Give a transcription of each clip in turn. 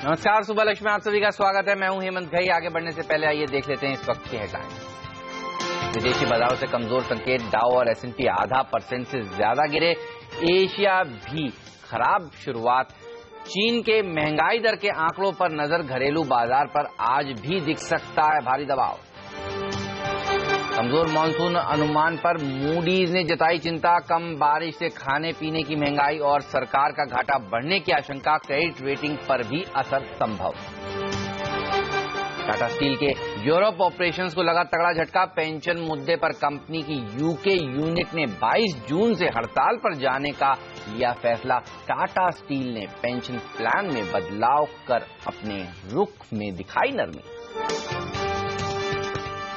नमस्कार, सुबह लक्ष्मी में आप सभी का स्वागत है। मैं हूं हेमंत घई। आगे बढ़ने से पहले आइए देख लेते हैं इस वक्त की हेडलाइंस। विदेशी बाजारों से कमजोर संकेत, डाउ और S&P 0.5% से ज्यादा गिरे। एशिया भी खराब शुरुआत। चीन के महंगाई दर के आंकड़ों पर नजर, घरेलू बाजार पर आज भी दिख सकता है भारी दबाव। कमजोर मानसून अनुमान पर मूडीज ने जताई चिंता, कम बारिश से खाने पीने की महंगाई और सरकार का घाटा बढ़ने की आशंका, क्रेडिट रेटिंग पर भी असर संभव। टाटा स्टील के यूरोप ऑपरेशंस को लगा तगड़ा झटका, पेंशन मुद्दे पर कंपनी की यूके यूनिट ने 22 जून से हड़ताल पर जाने का लिया फैसला। टाटा स्टील ने पेंशन प्लान में बदलाव कर अपने रुख में दिखाई नरमी।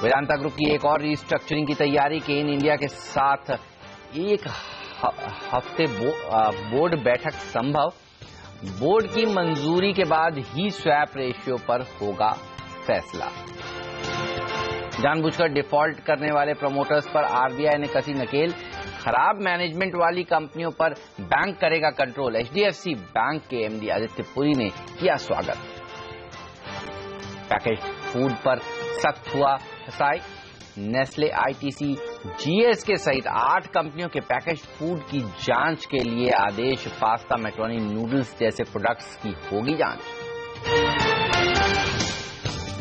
वेदांता ग्रुप की एक और रिस्ट्रक्चरिंग की तैयारी, केन इंडिया के साथ एक हफ्ते बोर्ड बैठक संभव। बोर्ड की मंजूरी के बाद ही स्वैप रेशियो पर होगा फैसला। जानबूझकर डिफॉल्ट करने वाले प्रमोटर्स पर आरबीआई ने कसी नकेल, खराब मैनेजमेंट वाली कंपनियों पर बैंक करेगा कंट्रोल। एचडीएफसी बैंक के एमडी आदित्य पुरी ने किया स्वागत। पैकेज फूड पर सख्त हुआ फसाई। नेस्ले, आईटीसी, जीएसके सहित 8 कंपनियों के पैकेज फूड की जांच के लिए आदेश। पास्ता, मैक्रोनी, नूडल्स जैसे प्रोडक्ट्स की होगी जांच।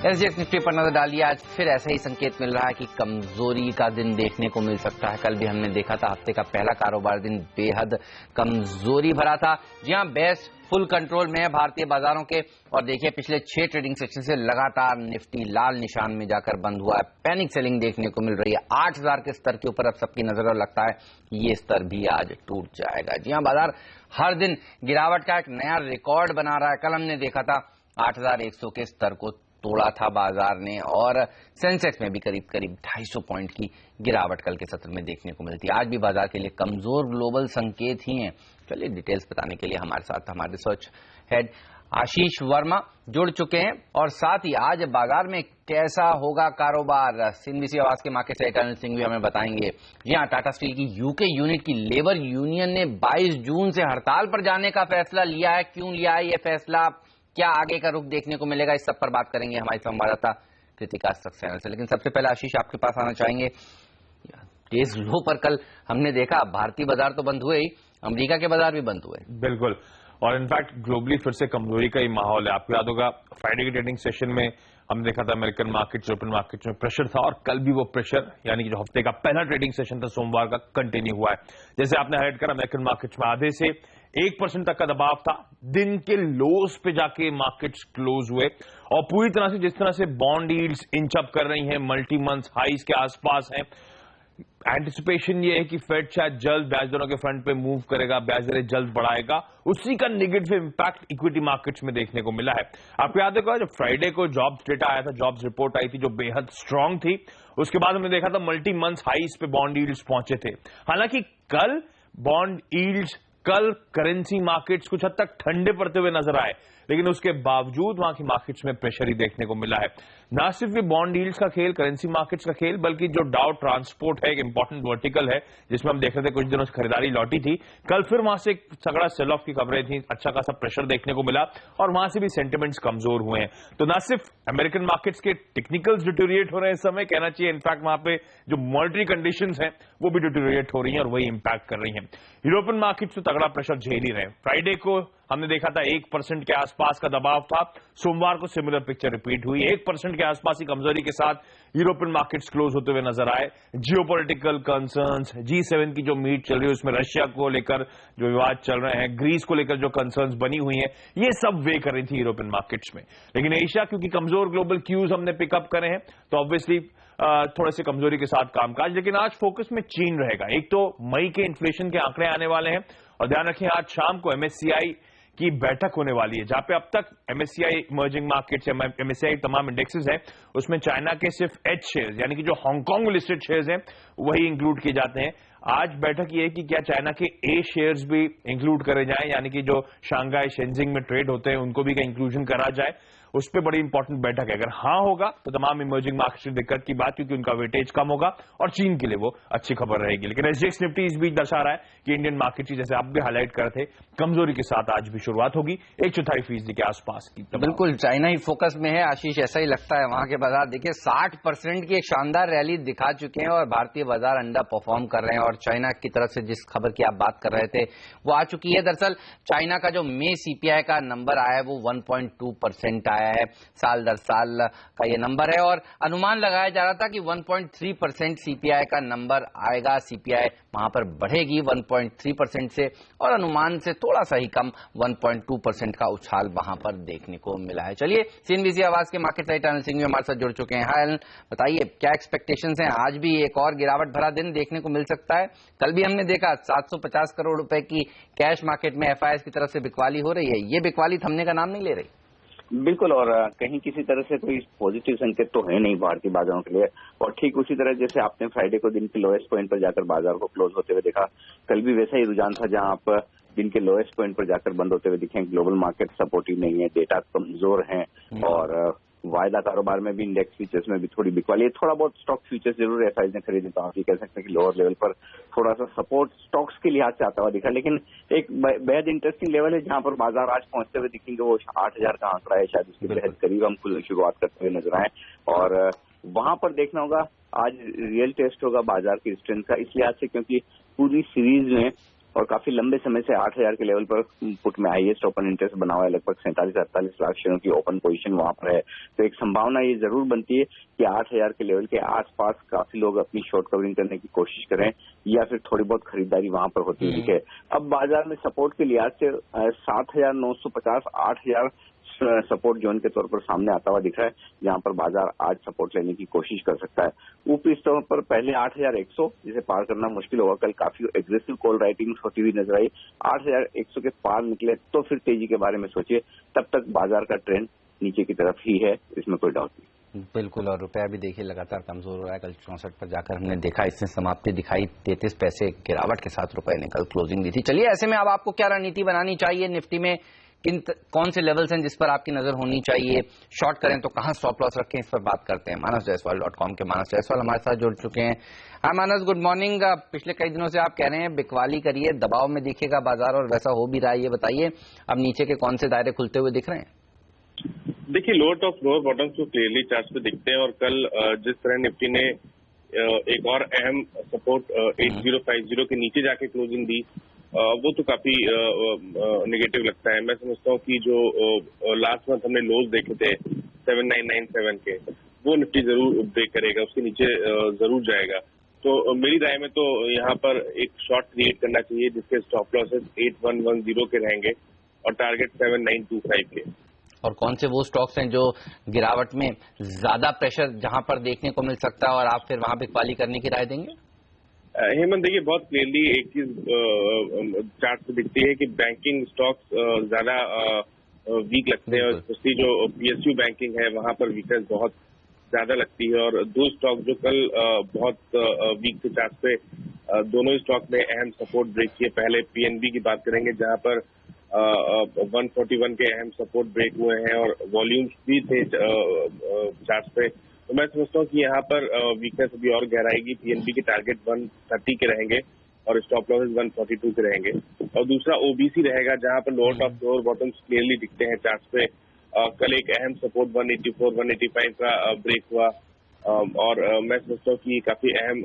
एसजीएक्स निफ्टी पर नजर डालिए। आज फिर ऐसा ही संकेत मिल रहा है कि कमजोरी का दिन देखने को मिल सकता है। कल भी हमने देखा था, हफ्ते का पहला कारोबार दिन बेहद कमजोरी भरा था। जी हां, बेस्ट फुल कंट्रोल में है भारतीय बाजारों के। और देखिए, पिछले 6 ट्रेडिंग सेशन से लगातार निफ्टी लाल निशान में जाकर बंद हुआ है। पैनिक सेलिंग देखने को मिल रही है। 8000 के स्तर के ऊपर अब सबकी नजर, और लगता है ये स्तर भी आज टूट जाएगा। जी हां, बाजार हर दिन गिरावट का एक नया रिकॉर्ड बना रहा है। कल हमने देखा था 8100 के स्तर को तोड़ा था बाजार ने, और सेंसेक्स में भी करीब 250 पॉइंट की गिरावट कल के सत्र में देखने को मिलती है। आज भी बाजार के लिए कमजोर ग्लोबल संकेत ही हैं। चलिए डिटेल्स बताने के लिए हमारे साथ हमारे रिसर्च हेड आशीष वर्मा जुड़ चुके हैं, और साथ ही आज बाजार में कैसा होगा कारोबार, सीएनबीसी आवाज के मार्केट से अनिल सिंह भी हमें बताएंगे। जी हां, टाटा स्टील की यूके यूनिट की लेबर यूनियन ने 22 जून से हड़ताल पर जाने का फैसला लिया है। क्यों लिया है ये फैसला, क्या आगे का रुख देखने को मिलेगा, इस सब पर बात करेंगे हमारी संवाददाता कृतिका सक्सेना से। लेकिन सबसे पहले आशीष, आपके पास आना चाहेंगे। डेज लो पर कल हमने देखा भारतीय बाजार तो बंद हुए ही, अमेरिका के बाजार भी बंद हुए। बिल्कुल, और इनफैक्ट ग्लोबली फिर से कमजोरी का ही माहौल है। आपको याद होगा फ्राइडे के ट्रेडिंग सेशन में हमने देखा था अमेरिकन मार्केट, यूरोपियन मार्केट में प्रेशर था, और कल भी वो प्रेशर, यानी कि जो हफ्ते का पहला ट्रेडिंग सेशन था सोमवार का, कंटिन्यू हुआ है। जैसे आपने हाईलाइट करा, अमेरिकन मार्केट में आधे से 1% तक का दबाव था। दिन के लोस पे जाके मार्केट्स क्लोज हुए, और पूरी तरह से जिस तरह से बॉन्ड यील्ड्स इंच अप कर रही हैं, मल्टी मंथ हाइज के आसपास हैं। एंटिसिपेशन ये है कि फेड शायद जल्द ब्याज दरों के फ्रंट पे मूव करेगा, ब्याज दरें जल्द बढ़ाएगा। उसी का नेगेटिव इंपैक्ट इक्विटी मार्केट्स में देखने को मिला है। आपको याद होगा जब फ्राइडे को जॉब्स डेटा आया था, जॉब्स रिपोर्ट आई थी जो बेहद स्ट्रांग थी, उसके बाद हमने देखा था मल्टी मंथ हाइज पे बॉन्ड यील्ड्स पहुंचे थे। हालांकि कल बॉन्ड यील्ड्स, कल करेंसी मार्केट्स कुछ हद तक ठंडे पड़ते हुए नजर आए, लेकिन उसके बावजूद वहां की मार्केट्स में प्रेशर ही देखने को मिला है। ना सिर्फ ये बॉन्ड डील्स का खेल, करेंसी मार्केट्स का खेल, बल्कि जो डाउ ट्रांसपोर्ट है, एक इंपॉर्टेंट वर्टिकल है जिसमें हम देख रहे थे कुछ दिनों से खरीदारी लौटी थी, कल फिर वहां से एक तगड़ा सेल ऑफ की खबरें थी, अच्छा खासा प्रेशर देखने को मिला, और वहां से भी सेंटिमेंट्स कमजोर हुए हैं। तो ना सिर्फ अमेरिकन मार्केट्स के टेक्निकल्स डिटोरिएट हो रहे हैं इस समय, कहना चाहिए इनफैक्ट वहां पे जो मॉनेटरी कंडीशंस हैं वो भी डिटोरिएट हो रही हैं, और वही इंपैक्ट कर रही हैं। यूरोपियन मार्केट्स तो तगड़ा प्रेशर झेल ही रहे हैं। फ्राइडे को हमने देखा था 1% के आसपास का दबाव था, सोमवार को सिमिलर पिक्चर रिपीट हुई। 1% के आसपास की कमजोरी के साथ यूरोपियन मार्केट्स क्लोज होते हुए नजर आए। जियोपॉलिटिकल कंसर्न्स, G7 की जो मीट चल रही है उसमें रशिया को लेकर जो विवाद चल रहे हैं, ग्रीस को लेकर जो कंसर्न्स बनी हुई हैं, ये सब वे कर रही थी यूरोपियन मार्केट्स में। लेकिन एशिया, क्योंकि कमजोर ग्लोबल क्यूज हमने पिकअप करे हैं, तो ऑब्वियसली थोड़े से कमजोरी के साथ कामकाज। लेकिन आज फोकस में चीन रहेगा। एक तो मई के इन्फ्लेशन के आंकड़े आने वाले हैं, और ध्यान रखें आज शाम को MSCI की बैठक होने वाली है, जहां पे अब तक MSCI इमर्जिंग मार्केट्स या MSCI तमाम इंडेक्सेस हैं, उसमें चाइना के सिर्फ H शेयर्स, यानी कि जो हांगकांग में लिस्टेड शेयर्स हैं, वही इंक्लूड किए जाते हैं। आज बैठक ये है कि क्या चाइना के ए शेयर्स भी इंक्लूड करे जाएं, यानी कि जो शंघाई शेंजिंग में ट्रेड होते हैं उनको भी क्या इंक्लूजन करा जाए, उस पर बड़ी इंपॉर्टेंट बैठक है। अगर हाँ होगा तो तमाम इमर्जिंग मार्केट्स की दिक्कत की बात, क्योंकि उनका वेटेज कम होगा और चीन के लिए वो अच्छी खबर रहेगी। लेकिन एसजीएक्स निफ्टी इस बीच दर्शा रहा है कि इंडियन मार्केट की, जैसे आप भी हाईलाइट कर रहे थे, कमजोरी के साथ आज भी शुरुआत होगी 1/4% के आसपास की। बिल्कुल चाइना ही फोकस में है आशीष, ऐसा ही लगता है। वहां के बाजार देखिए 60% की एक शानदार रैली दिखा चुके हैं और भारतीय बाजार अंडर परफॉर्म कर रहे हैं। और चाइना की तरफ से जिस खबर की आप बात कर रहे थे वो आ चुकी है। दरअसल चाइना का जो मई सीपीआई का नंबर आया है वो 1.2% आया है। साल दर साल का ये नंबर है और अनुमान लगाया जा रहा था कि 1.3% सीपीआई का नंबर आएगा। सीपीआई वहां पर बढ़ेगी 1.3% से और अनुमान से थोड़ा सा ही कम 1.2% का उछाल वहां पर देखने को मिला है। चलिए सीएनबीसी आवाज के मार्केट साइट अनिल सिंह भी हमारे साथ जुड़ चुके हैं। हाय अनिल, बताइए क्या एक्सपेक्टेशंस हैं? आज भी एक और गिरावट भरा दिन देखने को मिल सकता है। कल भी हमने देखा 750 करोड़ रुपए की कैश मार्केट में एफआईआईस की तरफ से बिकवाली हो रही है। ये बिकवाली थमने का नाम नहीं ले रही। बिल्कुल, और कहीं किसी तरह से कोई पॉजिटिव संकेत तो है नहीं भारतीय बाजारों के लिए। और ठीक उसी तरह जैसे आपने फ्राइडे को दिन के लोएस्ट पॉइंट पर जाकर बाजार को क्लोज होते हुए देखा, कल भी वैसा ही रुझान था जहां आप दिन के लोएस्ट पॉइंट पर जाकर बंद होते हुए दिखे। ग्लोबल मार्केट सपोर्टिव नहीं है, डेटा कमजोर है और वायदा कारोबार में भी, इंडेक्स फ्यूचर्स में भी थोड़ी बिकवाली है। थोड़ा बहुत स्टॉक फ्यूचर्स जरूर एफआईआईस ने खरीदे, तो आप ये कह सकते हैं कि लोअर लेवल पर थोड़ा सा सपोर्ट स्टॉक्स के लिहाज से आता हुआ दिखा। लेकिन एक बेहद इंटरेस्टिंग लेवल है जहां पर बाजार आज पहुंचते हुए दिखेंगे, वो 8,000 का आंकड़ा है, शायद उसके बेहद करीब हम शुरुआत करते हुए नजर आए। और वहां पर देखना होगा आज रियल टेस्ट होगा बाजार की स्ट्रेंथ का, इस लिहाज से क्योंकि पूरी सीरीज में और काफी लंबे समय से 8,000 के लेवल पर पुट में हाईएस्ट ओपन इंटरेस्ट बना हुआ है। लगभग 47-48 लाख शेयरों की ओपन पोजीशन वहां पर है। तो एक संभावना ये जरूर बनती है कि 8,000 के लेवल के आसपास काफी लोग अपनी शॉर्ट कवरिंग करने की कोशिश करें या फिर थोड़ी बहुत खरीदारी वहां पर होती हुई दिखे। अब बाजार में सपोर्ट के लिहाज से 7,950, 8,000 सपोर्ट जोन के तौर पर सामने आता हुआ दिख रहा है, जहां पर बाजार आज सपोर्ट लेने की कोशिश कर सकता है। ऊपरी स्तर पर पहले 8,100 जिसे पार करना मुश्किल होगा। कल काफी एग्रेसिव कॉल राइटिंग होती हुई नजर आई। 8,100 के पार निकले तो फिर तेजी के बारे में सोचिए, तब तक बाजार का ट्रेंड नीचे की तरफ ही है, इसमें कोई डाउट नहीं। बिल्कुल, और रुपया भी देखिए लगातार कमजोर हो रहा है। कल 64 पर जाकर हमने देखा, इसने समाप्ति दिखाई 33 पैसे गिरावट के साथ रुपए ने कल क्लोजिंग दी थी। चलिए ऐसे में अब आपको क्या रणनीति बनानी चाहिए निफ्टी में? कौन से लेवल्स हैं जिस पर आपकी नजर होनी चाहिए? शॉर्ट करें तो कहां स्टॉप लॉस रखें, इस पर बात करते हैं। manasjaiswal.com के मानस जायसवाल हमारे साथ जुड़ चुके हैं। हाँ मानस, गुड मॉर्निंग। पिछले कई दिनों से आप कह रहे हैं बिकवाली करिए, दबाव में दिखेगा बाजार और वैसा हो भी रहा है। ये बताइए अब नीचे के कौन से दायरे खुलते हुए दिख रहे हैं? देखिए लोअर टॉप लोअर बॉटम्स तो क्लियरली चार्ट पे दिखते हैं और कल जिस तरह निफ्टी ने एक और अहम सपोर्ट 8050 के नीचे जाके क्लोजिंग दी, वो तो काफी नेगेटिव लगता है। मैं समझता हूँ कि जो लास्ट मंथ हमने लोज देखे थे 7997 के, वो निफ्टी जरूर ब्रेक करेगा, उसके नीचे जरूर जाएगा। तो मेरी राय में तो यहाँ पर एक शॉर्ट क्रिएट करना चाहिए जिसके स्टॉप लॉसेस 8110 के रहेंगे और टारगेट 7925 के। और कौन से वो स्टॉक्स हैं जो गिरावट में ज्यादा प्रेशर जहां पर देखने को मिल सकता है और आप फिर वहां बिकवाली करने की राय देंगे? हेमंत देखिए बहुत क्लियरली एक चीज चार्ट से दिखती है कि बैंकिंग स्टॉक्स ज्यादा वीक लगते हैं और स्पेशली जो पीएसयू बैंकिंग है वहां पर वीकनेस बहुत ज्यादा लगती है। और दो स्टॉक जो कल बहुत वीक थे चार्ट पे, दोनों स्टॉक में अहम सपोर्ट ब्रेक किए। पहले पीएनबी की बात करेंगे जहां पर 141 के अहम सपोर्ट ब्रेक हुए हैं और वॉल्यूम्स भी थे चार्ट पे। तो मैं समझता हूँ कि यहाँ पर वीकनेस अभी और गहराएगी। पीएनबी के टारगेट 130 के रहेंगे और स्टॉप लॉसेस 142 के रहेंगे। और दूसरा ओबीसी रहेगा जहां पर lower top lower bottoms clearly दिखते हैं चार्ट पे। कल एक अहम सपोर्ट 184 185 का ब्रेक हुआ और मैं समझता हूँ कि काफी अहम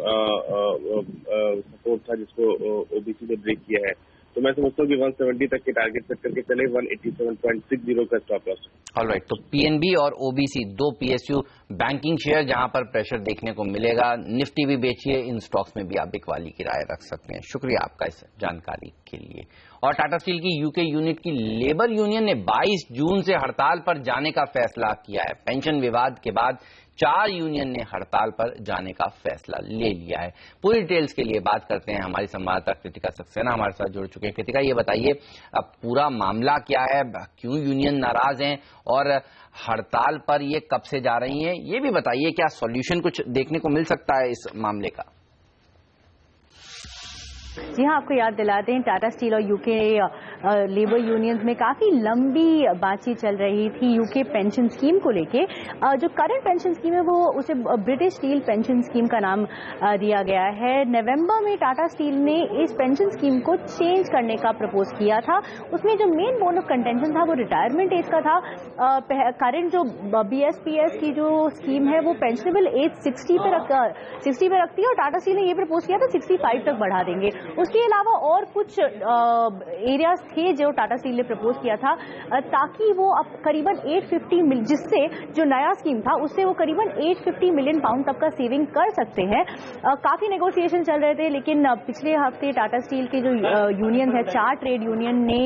सपोर्ट था जिसको ओबीसी ने ब्रेक किया है। तो मैं समझता हूँ कि 170 तक के टारगेट सेट करके चले, 187.60 का स्टॉप लॉस। ऑलराइट, तो पीएनबी और ओबीसी दो पीएसयू बैंकिंग शेयर जहां पर प्रेशर देखने को मिलेगा। निफ्टी भी बेचिए, इन स्टॉक्स में भी आप बिकवाली की राय रख सकते हैं। शुक्रिया आपका इस जानकारी के लिए। और टाटा स्टील की यूके यूनिट की लेबर यूनियन ने 22 जून से हड़ताल पर जाने का फैसला किया है। पेंशन विवाद के बाद 4 यूनियन ने हड़ताल पर जाने का फैसला ले लिया है। पूरी डिटेल्स के लिए बात करते हैं, हमारी संवाददाता कृतिका सक्सेना हमारे साथ जुड़ चुके हैं। कृतिका, ये बताइए अब पूरा मामला क्या है, क्यों यूनियन नाराज हैं और हड़ताल पर ये कब से जा रही हैं? ये भी बताइए क्या सॉल्यूशन कुछ देखने को मिल सकता है इस मामले का? जी हाँ, आपको याद दिलाते हैं टाटा स्टील और यूके लेबर यूनियंस में काफी लंबी बातचीत चल रही थी यूके पेंशन स्कीम को लेके। जो करंट पेंशन स्कीम है वो उसे ब्रिटिश स्टील पेंशन स्कीम का नाम दिया गया है। नवंबर में टाटा स्टील ने इस पेंशन स्कीम को चेंज करने का प्रपोज किया था। उसमें जो मेन बोन ऑफ कंटेंशन था वो रिटायरमेंट एज का था। करंट जो BSPS की जो स्कीम है वो पेंशनेबल एज 60 पे रखती है और टाटा स्टील ने ये प्रपोज किया था 65 तक बढ़ा देंगे। उसके अलावा और कुछ एरियाज थे जो टाटा स्टील ने प्रपोज किया था ताकि वो अब करीबन 850 जिससे जो नया स्कीम था उससे वो करीबन 850 मिलियन पाउंड तक का सेविंग कर सकते हैं। काफी नेगोशिएशन चल रहे थे लेकिन पिछले हफ्ते टाटा स्टील के जो यूनियन है 4 ट्रेड यूनियन ने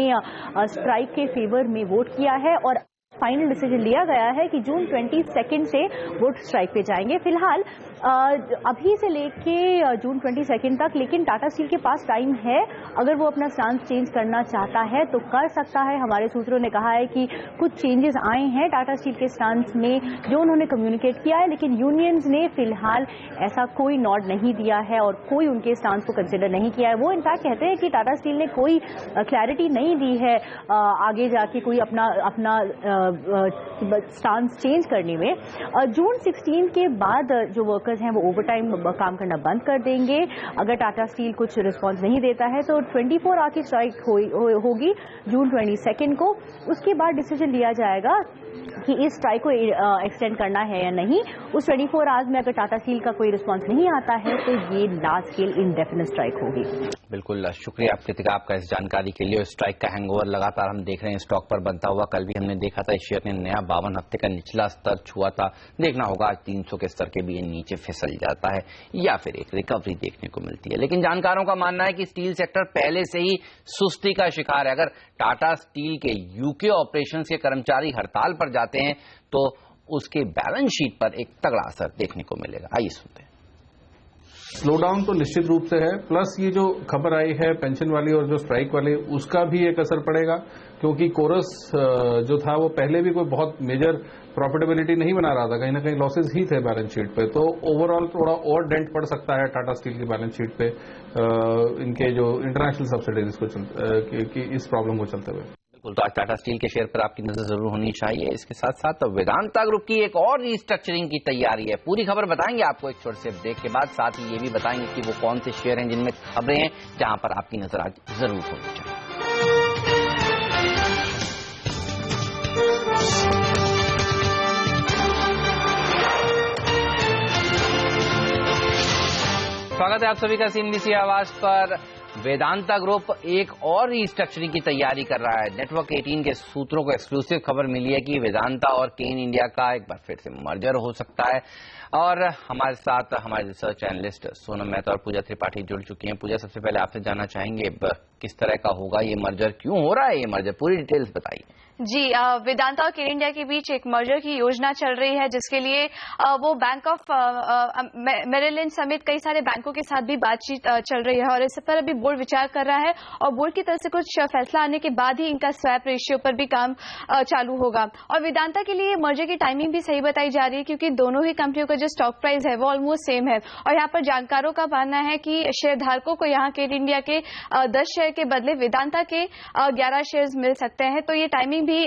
स्ट्राइक के फेवर में वोट किया है और फाइनल डिसीजन लिया गया है कि जून 22 से वो स्ट्राइक पे जाएंगे। फिलहाल अभी से लेके जून 22 तक, लेकिन टाटा स्टील के पास टाइम है। अगर वो अपना स्टांस चेंज करना चाहता है तो कर सकता है। हमारे सूत्रों ने कहा है कि कुछ चेंजेस आए हैं टाटा स्टील के स्टांस में जो उन्होंने कम्युनिकेट किया है, लेकिन यूनियंस ने फिलहाल ऐसा कोई नॉड नहीं दिया है और कोई उनके स्टांस को कंसिडर नहीं किया है। वो इनफैक्ट कहते हैं कि टाटा स्टील ने कोई क्लैरिटी नहीं दी है आगे जाके कोई अपना स्टांस चेंज करने में। जून 16 के बाद जो वर्कर्स हैं वो ओवरटाइम काम करना बंद कर देंगे। अगर टाटा स्टील कुछ रिस्पांस नहीं देता है तो 24 आवर की स्ट्राइक होगी जून 22 को। उसके बाद डिसीजन लिया जाएगा कि इस स्ट्राइक को एक्सटेंड करना है या नहीं। उस 24 आवर्स में अगर टाटा स्टील का कोई रिस्पांस नहीं आता है तो ये लार्ज स्केल इंडेफिनिट स्ट्राइक होगी। बिल्कुल, शुक्रिया कृतिका आपका इस जानकारी के लिए। स्ट्राइक का हैंगओवर लगातार हम देख रहे हैं स्टॉक पर बनता हुआ। कल भी हमने देखा था इस शेयर ने नया 52 हफ्ते का निचला स्तर छुआ था। देखना होगा आज 300 के स्तर के भी ये नीचे फिसल जाता है या फिर एक रिकवरी देखने को मिलती है। लेकिन जानकारों का मानना है कि स्टील सेक्टर पहले से ही सुस्ती का शिकार है। अगर टाटा स्टील के यूके ऑपरेशंस के कर्मचारी हड़ताल पर जाते हैं तो उसके बैलेंस शीट पर एक तगड़ा असर देखने को मिलेगा। आइए सुनते हैं। स्लो डाउन तो निश्चित रूप से है, प्लस ये जो खबर आई है पेंशन वाली और जो स्ट्राइक वाली उसका भी एक असर पड़ेगा, क्योंकि कोरस जो था वो पहले भी कोई बहुत मेजर प्रॉफिटेबिलिटी नहीं बना रहा था, कहीं ना कहीं लॉसेज ही थे बैलेंस शीट पे। तो ओवरऑल थोड़ा और डेंट पड़ सकता है टाटा स्टील की बैलेंस शीट पे इनके जो इंटरनेशनल सब्सिडीज को इस प्रॉब्लम को चलते हुए। बिल्कुल, तो आज टाटा स्टील के शेयर पर आपकी नजर जरूर होनी चाहिए। इसके साथ साथ वेदांता ग्रुप की एक और रिस्ट्रक्चरिंग की तैयारी है। पूरी खबर बताएंगे आपको एक छोटे से ब्रेक के बाद। साथ ही ये भी बताएंगे कि वो कौन से शेयर हैं जिनमें खबरें हैं जहां पर आपकी नजर आज जरूर होनी चाहिए। स्वागत है आप सभी का CNBC आवाज पर। वेदांता ग्रुप एक और रिस्ट्रक्चरिंग की तैयारी कर रहा है। नेटवर्क 18 के सूत्रों को एक्सक्लूसिव खबर मिली है कि वेदांता और केन इंडिया का एक बार फिर से मर्जर हो सकता है। और हमारे साथ हमारे रिसर्च एनालिस्ट सोनम मेहता और पूजा त्रिपाठी जुड़ चुकी हैं। पूजा, सबसे पहले आपसे जानना चाहेंगे किस तरह का होगा ये मर्जर, क्यों हो रहा है ये मर्जर, पूरी डिटेल्स बताइए। जी, वेदांता और केन इंडिया के बीच एक मर्जर की योजना चल रही है जिसके लिए वो बैंक ऑफ मेरिलैंड समेत कई सारे बैंकों के साथ भी बातचीत चल रही है और इस पर अभी बोर्ड विचार कर रहा है और बोर्ड की तरफ से कुछ फैसला आने के बाद ही इनका स्वैप रेशियो पर भी काम चालू होगा। और वेदांता के लिए मर्जर की टाइमिंग भी सही बताई जा रही है क्योंकि दोनों ही कंपनियों का जो स्टॉक प्राइस है वो ऑलमोस्ट सेम है और यहाँ पर जानकारों का मानना है कि शेयर धारकों को यहाँ केन इंडिया के 10 शेयर के बदले वेदांता के 11 शेयर मिल सकते हैं। तो ये टाइमिंग भी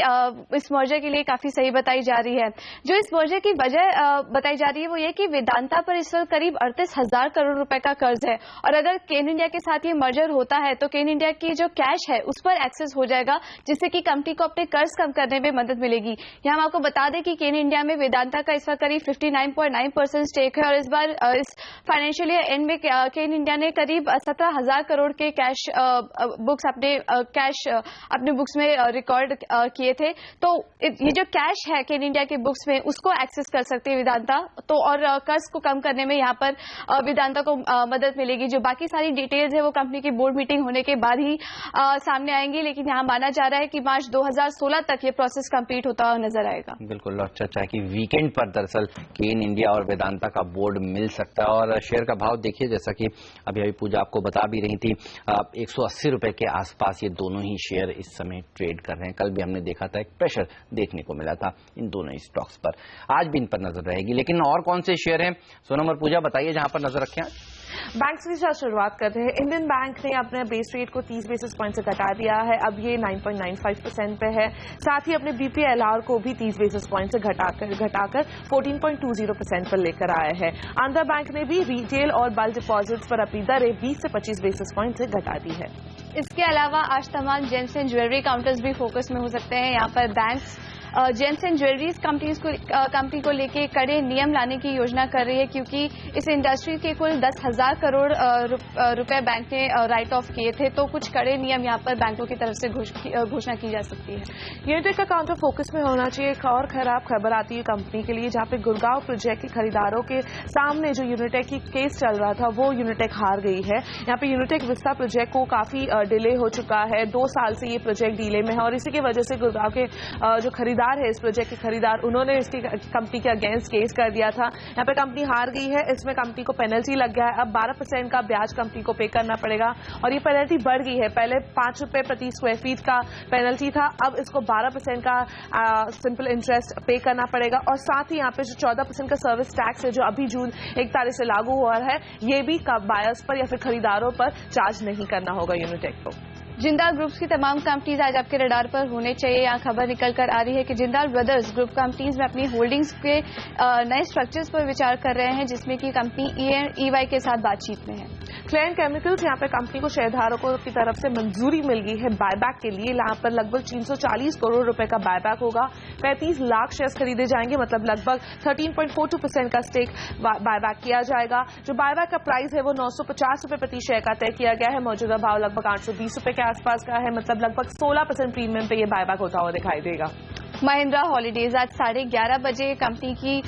इस मर्जर के लिए काफी सही बताई जा रही है। जो इस मर्जर की वजह बताई जा रही है वो ये कि वेदांता पर इस वक्त करीब 38,000 करोड़ रुपए का कर्ज है और अगर केन इंडिया के साथ ये मर्जर होता है तो केन इंडिया की जो कैश है उस पर एक्सेस हो जाएगा जिससे कि कंपनी को अपने कर्ज कम करने में मदद मिलेगी। यहाँ हम आपको बता दें कि केन इंडिया में वेदांता का इस वक्त करीब 59.9% स्टेक है और इस बार इस फाइनेंशियल ईयर एंड में केन इंडिया ने करीब 17,000 करोड़ के कैश बुक्स अपने बुक्स में रिकॉर्ड किए थे। तो ये जो कैश है केन इंडिया के बुक्स में उसको एक्सेस कर सकते हैं वेदांता, तो और कर्ज को कम करने में यहाँ पर वेदांता को मदद मिलेगी। जो बाकी सारी डिटेल्स है वो कंपनी की बोर्ड मीटिंग होने के बाद ही सामने आएंगी, लेकिन यहाँ माना जा रहा है कि मार्च 2016 तक ये प्रोसेस कंप्लीट होता हुआ नजर आएगा। बिल्कुल, और चर्चा है कि वीकेंड पर दरअसल केन इंडिया और वेदांता का बोर्ड मिल सकता है। और शेयर का भाव देखिए, जैसा कि अभी पूजा आपको बता भी रही थी, 180 रुपए के आसपास ये दोनों ही शेयर इस समय ट्रेड कर रहे हैं। कल भी हमने देखा था एक प्रेशर देखने को मिला था इन दोनों ही स्टॉक्स पर। आज भी इन पर नजर रहेगी, लेकिन और कौन से शेयर हैं सोनम और पूजा बताइए जहां पर नजर रखें। बैंक्स के साथ शुरुआत करते हैं। इंडियन बैंक ने अपने बेस रेट को 30 बेसिस पॉइंट से घटा दिया है, अब ये 9.95% पे है। साथ ही अपने BPLR को भी 30 बेसिस पॉइंट से घटाकर 14.20% पर लेकर आया है। आंध्रा बैंक ने भी रिटेल और बल्क डिपॉजिट्स पर अपनी दरें 20 से 25 बेसिस पॉइंट से घटा दी है। इसके अलावा आज तमाम जेम्स एंड ज्वेलरी काउंटर्स भी फोकस में हो सकते हैं। यहाँ पर banks James and jewelleries company को लेके कड़े नियम लाने की योजना कर रही है, क्योंकि इस इंडस्ट्री के कुल 10,000 करोड़ रुपए बैंक ने राइट ऑफ किए थे। तो कुछ कड़े नियम यहाँ पर बैंकों की तरफ से घोषणा की जा सकती है। यूनिटेक का काउंटर फोकस में होना चाहिए। एक और खराब खबर आती है कंपनी के लिए, जहाँ पे गुड़गांव प्रोजेक्ट के खरीदारों के सामने जो यूनिटेक की केस चल रहा था वो यूनिटेक हार गई है। यहाँ पे यूनिटेक विस्ता प्रोजेक्ट को काफी डिले हो चुका है, 2 साल से ये प्रोजेक्ट डिले में है और इसी की वजह से गुड़गांव के जो खरीदार है, इस प्रोजेक्ट के खरीदार, उन्होंने इसकी कंपनी के अगेंस्ट केस कर दिया था। यहाँ पे कंपनी हार गई है, इसमें कंपनी को पेनल्टी लग गया है। अब 12% का ब्याज कंपनी को पे करना पड़ेगा और ये पेनल्टी बढ़ गई है। पहले 5 रुपए प्रति स्क्वायर फीट का पेनल्टी था, अब इसको 12% का सिंपल इंटरेस्ट पे करना पड़ेगा और साथ ही यहाँ पे जो 14% का सर्विस टैक्स है जो अभी जून 1 तारीख से लागू हुआ है, ये भी बायर्स पर या फिर खरीदारों पर चार्ज नहीं करना होगा यूनिटेक को। जिंदाल ग्रुप्स की तमाम कंपनीज आज आपके रडार पर होने चाहिए। यहाँ खबर निकल कर आ रही है कि जिंदाल ब्रदर्स ग्रुप कंपनीज में अपनी होल्डिंग्स के नए स्ट्रक्चर्स पर विचार कर रहे हैं, जिसमें कि कंपनी EY के साथ बातचीत में है। क्लेन केमिकल्स यहाँ पे कंपनी को शेयरधारकों की तरफ से मंजूरी मिल गई है बायबैक के लिए। यहाँ पर लगभग 340 करोड़ रुपए का बायबैक होगा, 35 लाख शेयर्स खरीदे जाएंगे, मतलब लगभग 13.42% का स्टेक बायबैक किया जाएगा। जो बायबैक का प्राइस है वो 950 रुपए प्रति शेयर का तय किया गया है। मौजूदा भाव लगभग 820 रुपए के आसपास का है, मतलब लगभग 16% प्रीमियम पे ये बायबैक होता हुआ दिखाई देगा। महिंद्रा हॉलीडेज आज 11:30 बजे कंपनी की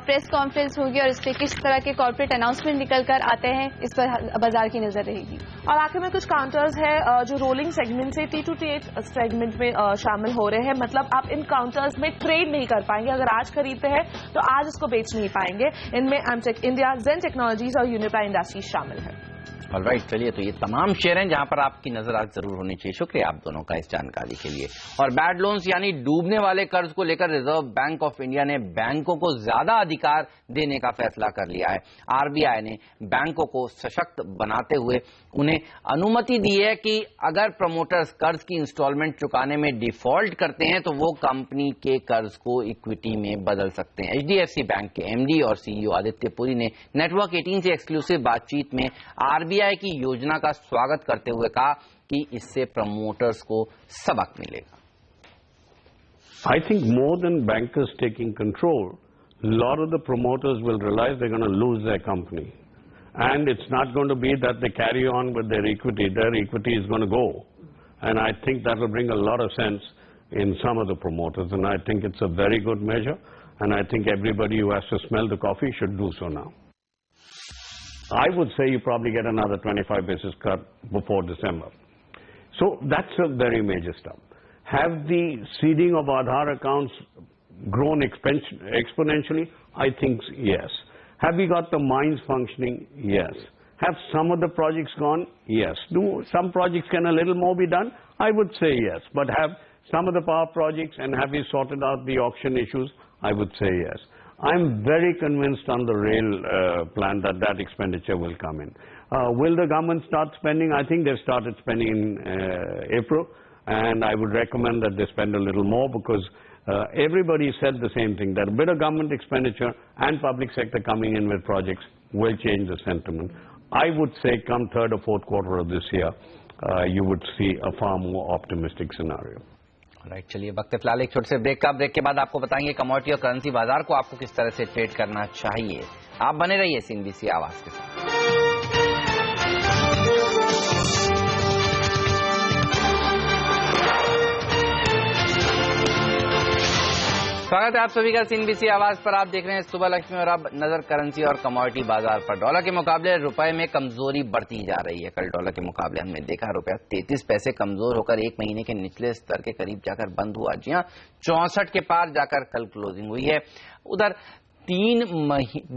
प्रेस कॉन्फ्रेंस होगी और इस पे किस तरह के कॉर्पोरेट अनाउंसमेंट निकल कर आते हैं, इस पर बाजार की नजर रहेगी। और आखिर में कुछ काउंटर्स है जो रोलिंग सेगमेंट से T2T सेगमेंट में शामिल हो रहे हैं, मतलब आप इन काउंटर्स में ट्रेड नहीं कर पाएंगे। अगर आज खरीदते हैं तो आज इसको बेच नहीं पाएंगे। इनमें एमटेक इंडिया, जेन टेक्नोलॉजीज और यूनिप्लाई इंडस्ट्रीज शामिल है। ऑलराइट, चलिए, तो ये तमाम शेयर हैं जहां पर आपकी नजर आज जरूर होनी चाहिए। शुक्रिया आप दोनों का इस जानकारी के लिए। और बैड लोन्स यानी डूबने वाले कर्ज को लेकर रिजर्व बैंक ऑफ इंडिया ने बैंकों को ज्यादा अधिकार देने का फैसला कर लिया है। RBI ने बैंकों को सशक्त बनाते हुए उन्हें अनुमति दी है कि अगर प्रमोटर्स कर्ज की इंस्टॉलमेंट चुकाने में डिफॉल्ट करते हैं तो वो कंपनी के कर्ज को इक्विटी में बदल सकते हैं। HDFC बैंक के MD और CEO आदित्य पुरी ने नेटवर्क 18 से एक्सक्लूसिव बातचीत में RBI की योजना का स्वागत करते हुए कहा कि इससे प्रमोटर्स को सबक मिलेगा। I think more than bankers taking control, a lot of the promoters will realize they're going to lose their company. And it's not going to be that they carry on with their equity. Their equity is going to go. And I think that will bring a lot of sense in some of the promoters. And I think it's a very good measure. And I think everybody who has to smell the coffee should do so now. I would say you probably get another 25 basis cut before December. So that's a very major step. Have the seeding of Aadhaar accounts grown exponentially? I think yes. Have we got the mines functioning? Yes. Have some of the projects gone? Yes. Do some projects can a little more be done? I would say yes. But have some of the power projects and have we sorted out the auction issues? I would say yes. I'm very convinced on the rail plan that expenditure will come in. Will the government start spending? I think they've started spending in April, and I would recommend that they spend a little more because everybody said the same thing, that a bit of government expenditure and public sector coming in with projects will change the sentiment. I would say come 3rd or 4th quarter of this year, you would see a far more optimistic scenario. Right, चलिए, वक्त फिलहाल एक छोटे से break का। Break के बाद आपको बताएंगे कमोडिटी और करेंसी बाजार को आपको किस तरह से ट्रेड करना चाहिए। आप बने रहिए CNBC आवाज के साथ। स्वागत है आप सभी का CNBC आवाज पर। आप देख रहे हैं सुबह लक्ष्मी और अब नजर करेंसी और कमोडिटी बाजार पर। डॉलर के मुकाबले रुपए में कमजोरी बढ़ती जा रही है। कल डॉलर के मुकाबले हमने देखा रुपया 33 पैसे कमजोर होकर 1 महीने के निचले स्तर के करीब जाकर बंद हुआ। जी हां, 64 के पार जाकर कल क्लोजिंग हुई है। उधर 3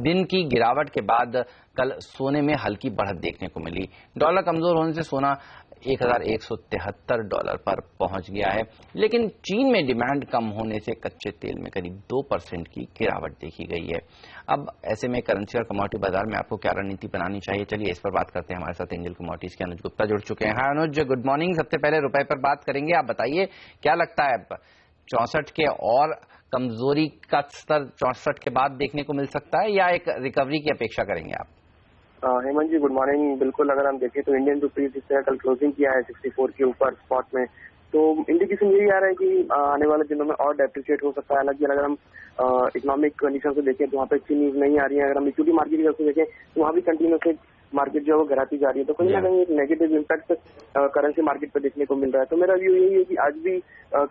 दिन की गिरावट के बाद कल सोने में हल्की बढ़त देखने को मिली। डॉलर कमजोर होने से सोना $1,173 पर पहुंच गया है। लेकिन चीन में डिमांड कम होने से कच्चे तेल में करीब 2% की गिरावट देखी गई है। अब ऐसे में करेंसी और कमोडिटी बाजार में आपको क्या रणनीति बनानी चाहिए, चलिए इस पर बात करते हैं। हमारे साथ एंजल कमोडिटीज के अनुज गुप्ता जुड़ चुके हैं। हाय अनुज, गुड मॉर्निंग। सबसे पहले रुपए पर बात करेंगे। आप बताइए क्या लगता है 64 के और कमजोरी का स्तर 64 के बाद देखने को मिल सकता है या एक रिकवरी की अपेक्षा करेंगे आप? हेमंत जी गुड मॉर्निंग। बिल्कुल, अगर हम देखें तो इंडियन रुपीज जिस तरह कल क्लोजिंग किया है 64 के ऊपर स्पॉट में, तो इंडिकेशन यही आ रहा है कि आने वाले दिनों में और डेप्रिशिएट हो सकता है। हालांकि अगर हम इकोनॉमिक कंडीशन से देखें तो वहाँ पे अच्छी न्यूज नहीं आ रही है। अगर हम इक्विटी मार्केट की तरफ से देखें तो वहाँ भी कंटिन्यूसली मार्केट जो है वो गिराती जा रही है, तो कहीं ना कहीं एक नेगेटिव इम्पैक्ट करेंसी मार्केट पे देखने को मिल रहा है। तो मेरा व्यू यही है कि आज भी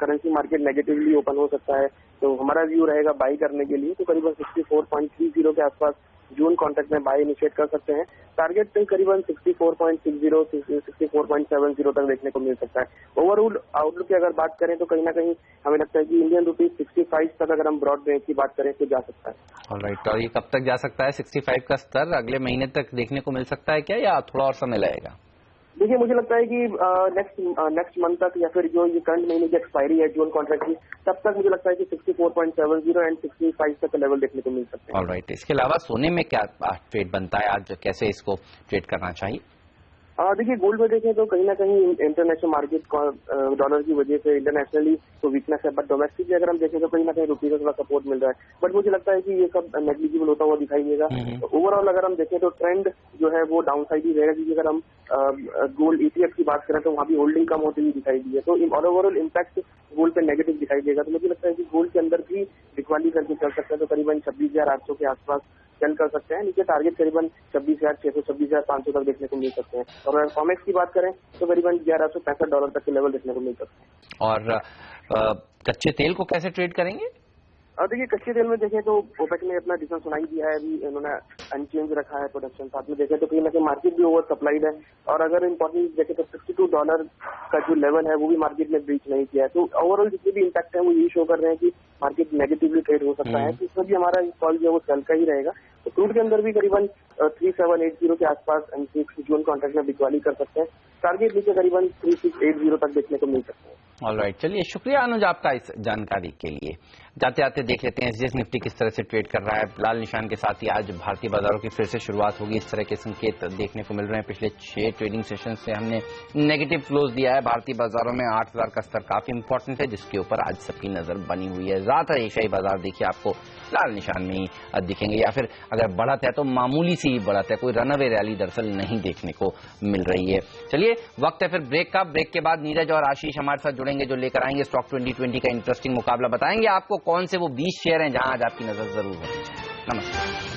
करेंसी मार्केट नेगेटिवली ओपन हो सकता है, तो हमारा व्यू रहेगा बाई करने के लिए। तो करीबन 64.30 के आसपास जून कॉन्ट्रैक्ट में बाय इनिशिएट कर सकते हैं। टारगेट पे करीबन 64.60 64.70 तक देखने को मिल सकता है। ओवरऑल आउटलुक की अगर बात करें तो कहीं ना कहीं हमें लगता है कि इंडियन रुपीज 65 तक अगर हम ब्रॉड रेंज की बात करें तो जा सकता है। ऑलराइट, और ये कब तक जा सकता है? 65 का स्तर अगले महीने तक देखने को मिल सकता है क्या, या थोड़ा और समय लगेगा? देखिए, मुझे लगता है कि नेक्स्ट मंथ तक या फिर जो ये करंट महीने की एक्सपायरी है जून कॉन्ट्रैक्ट की, तब तक मुझे लगता है कि 64.70 एंड 65 तक का लेवल देखने को मिल सकता है। ऑलराइट, इसके अलावा सोने में क्या ट्रेड बनता है आज, कैसे इसको ट्रेड करना चाहिए? देखिए, गोल्ड में देखें तो कहीं ना कहीं इंटरनेशनल मार्केट डॉलर की वजह से इंटरनेशनली तो वीकनेस है, बट डोमेस्टिकली अगर हम देखें तो कहीं ना कहीं रुपये का थोड़ा सपोर्ट मिल रहा है। बट मुझे लगता है कि ये सब नेग्लिजिबल होता हुआ दिखाई देगा। ओवरऑल अगर हम देखें तो ट्रेंड जो है वो डाउन साइड ही रहेगा, क्योंकि अगर हम गोल्ड ETF की बात करें तो वहाँ भी होल्डिंग कम होती हुई दिखाई दी है, तो ओवरऑल इम्पैक्ट गोल्ड पे नेगेटिव दिखाई देगा। तो मुझे लगता है कि गोल्ड के अंदर भी रिकवरी करके चल सकता है, तो करीबन 26,800 के आसपास सेल कर सकते हैं। नीचे टारगेट करीबन 26,600 26,500 तक देखने को मिल सकते हैं। और अगर कॉमेक्स की बात करें तो करीबन $1,165 तक के लेवल देखने को मिल सकते हैं। और कच्चे तेल को कैसे ट्रेड करेंगे? देखिए, कच्चे तेल में देखें तो ओपेक ने अपना डिसीजन सुनाई दिया है, अभी इन्होंने अनचेंज रखा है प्रोडक्शन। साथ में देखें तो कहीं ना कहीं मार्केट भी ओवर सप्लाइड है, और अगर इम्पोर्टेंट देखें तो $62 का जो लेवल है वो भी मार्केट में ब्रीच नहीं किया है। तो ओवरऑल जितने भी इम्पैक्ट है वो यही शो कर रहे हैं कि मार्केट नेगेटिवली ट्रेड हो सकता है। तो इसमें भी हमारा कॉल जो है वो सेल का ही रहेगा। तो क्रूड के अंदर भी करीबन 3780 के आसपास M6 जून कॉन्ट्रैक्ट में बिकवाली कर सकते हैं। टारगेट नीचे करीबन 3680 तक देखने को मिल सकते हैं। ऑलराइट, चलिए शुक्रिया अनुज आपका इस जानकारी के लिए। जाते आते देख लेते हैं SGX निफ्टी किस तरह से ट्रेड कर रहा है। लाल निशान के साथ ही आज भारतीय बाजारों की फिर से शुरुआत होगी, इस तरह के संकेत देखने को मिल रहे हैं। पिछले 6 ट्रेडिंग सेशन से हमने नेगेटिव क्लोज दिया है भारतीय बाजारों में। 8,000 का स्तर काफी इंपॉर्टेंट है, जिसके ऊपर आज सबकी नजर बनी हुई है। ज्यादातर एशियाई बाजार देखिए आपको लाल निशान में ही दिखेंगे, या फिर अगर बढ़त है तो मामूली सी ही बढ़त है, कोई रनअवे रैली दरअसल नहीं देखने को मिल रही है। चलिए वक्त है फिर ब्रेक का। ब्रेक के बाद नीरज और आशीष हमारे साथ जुड़ेंगे, जो लेकर आएंगे स्टॉक 2020 का इंटरेस्टिंग मुकाबला। बताएंगे आपको कौन से वो 20 शेयर हैं जहां आज आपकी नजर जरूर होनी चाहिए। नमस्कार।